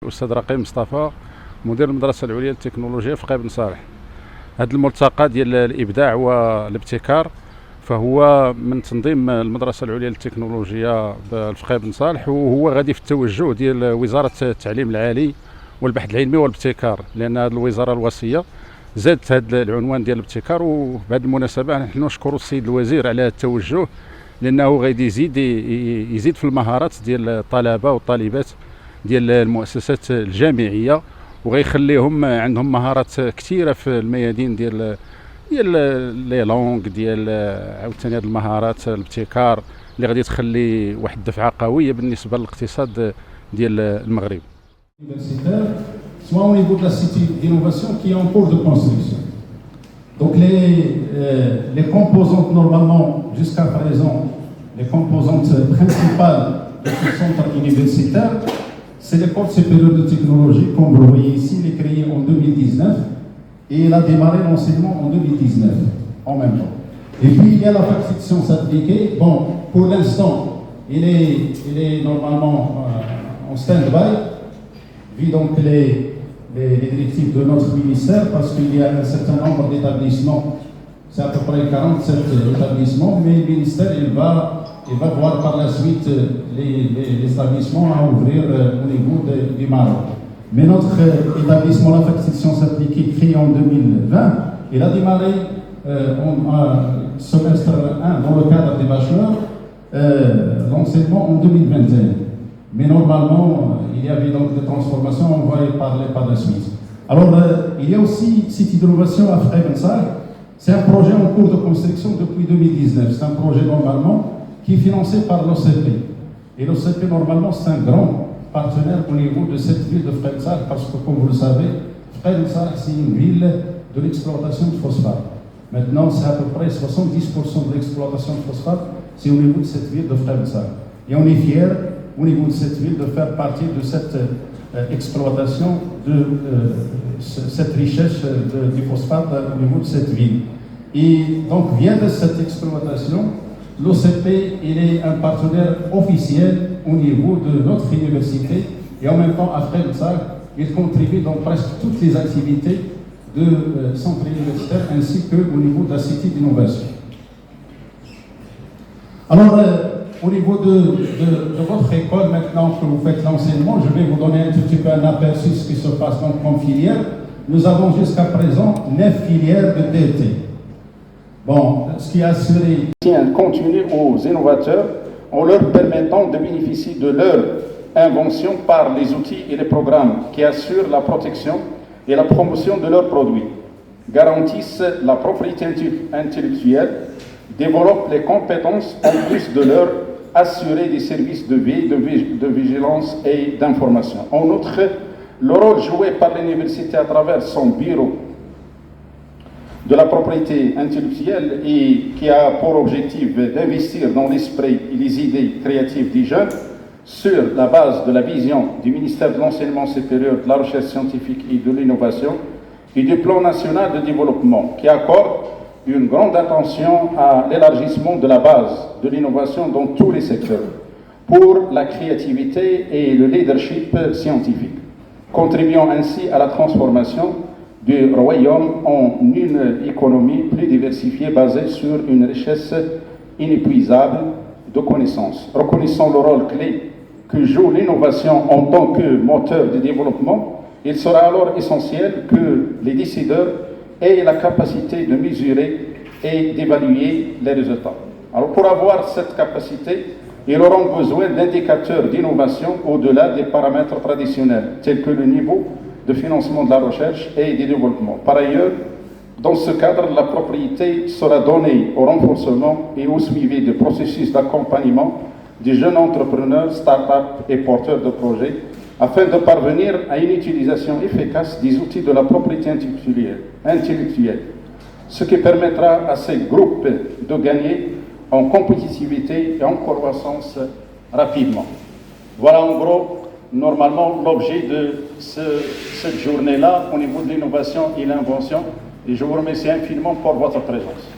الأستاذ رقيب مصطفى مدير المدرسة العليا للتكنولوجيا في قاي بن صالح. هذا الملتقى ديال الإبداع والابتكار فهو من تنظيم المدرسة العليا للتكنولوجيا في قاي بن صالح، وهو غادي في التوجه ديال وزارة التعليم العالي والبحث العلمي والابتكار، لأن هذه الوزارة الوصية زادت هذا العنوان ديال الابتكار. وبهذه المناسبة نحن نشكر السيد الوزير على التوجه، لأنه غادي يزيد في المهارات ديال الطلبة والطالبات ديال المؤسسات الجامعية، وغيخليهم عندهم مهارات كثيرة في الميادين ديال لي لونغ ديال عاوتاني هذه المهارات الابتكار اللي غادي تخلي واحد الدفعة قوية بالنسبة للاقتصاد ديال المغرب. Soit au niveau de la cité d'innovation qui est en cours de construction. Donc les composantes normalement jusqu'à présent, les composantes principales de ce centre universitaire, c'est l'école supérieure de technologie, comme vous voyez ici, il est créé en 2019 et il a démarré l'enseignement en 2019 en même temps. Et puis il y a la fac de sciences appliquées. Bon, pour l'instant, il est normalement en stand-by, vu donc les directives de notre ministère, parce qu'il y a un certain nombre d'établissements, c'est à peu près 47 établissements, mais le ministère il va voir par la suite les établissements à ouvrir au niveau du Maroc. Mais notre établissement, la fac de sciences appliquées, créé en 2020, il a démarré en semestre 1 dans le cadre des bachelors, l'enseignement en 2021. Mais normalement, il y avait donc des transformations, on va y parler par la suite. Alors, il y a aussi site d'innovation à Qai Ben Saleh. C'est un projet en cours de construction depuis 2019. C'est un projet normalement qui est financé par l'OCP. Et l'OCP, normalement, c'est un grand partenaire au niveau de cette ville de Qai Ben Saleh, parce que, comme vous le savez, Qai Ben Saleh, c'est une ville de l'exploitation de phosphate. Maintenant, c'est à peu près 70% de l'exploitation de phosphate, c'est au niveau de cette ville de Qai Ben Saleh. Et on est fiers, au niveau de cette ville, de faire partie de cette exploitation, de cette richesse du phosphate au niveau de cette ville. Et donc, vient de cette exploitation, l'OCP, il est un partenaire officiel au niveau de notre université, et en même temps, après ça, il contribue dans presque toutes les activités de centre universitaire, ainsi qu'au niveau de la cité d'innovation. Alors, au niveau de votre école, maintenant que vous faites l'enseignement, je vais vous donner un tout petit peu un aperçu de ce qui se passe donc comme filière. Nous avons jusqu'à présent 9 filières de DT. Bon, ce qui a assuré un contenu aux innovateurs en leur permettant de bénéficier de leur invention par les outils et les programmes qui assurent la protection et la promotion de leurs produits, garantissent la propriété intellectuelle, développent les compétences en plus de leur assurer des services de veille, de vigilance et d'information. En outre, le rôle joué par l'université à travers son bureau de la propriété intellectuelle et qui a pour objectif d'investir dans l'esprit et les idées créatives des jeunes sur la base de la vision du ministère de l'Enseignement supérieur, de la Recherche scientifique et de l'Innovation et du Plan national de développement qui accorde une grande attention à l'élargissement de la base de l'innovation dans tous les secteurs pour la créativité et le leadership scientifique, contribuant ainsi à la transformation du royaume en une économie plus diversifiée basée sur une richesse inépuisable de connaissances. Reconnaissant le rôle clé que joue l'innovation en tant que moteur de développement, il sera alors essentiel que les décideurs aient la capacité de mesurer et d'évaluer les résultats. Alors pour avoir cette capacité, ils auront besoin d'indicateurs d'innovation au-delà des paramètres traditionnels, tels que le niveau de financement de la recherche et du développement. Par ailleurs, dans ce cadre, la propriété sera donnée au renforcement et au suivi des processus d'accompagnement des jeunes entrepreneurs, start-up et porteurs de projets, afin de parvenir à une utilisation efficace des outils de la propriété intellectuelle, ce qui permettra à ces groupes de gagner en compétitivité et en croissance rapidement. Voilà en gros, normalement, l'objet de cette journée-là au niveau de l'innovation et l'invention. Et je vous remercie infiniment pour votre présence.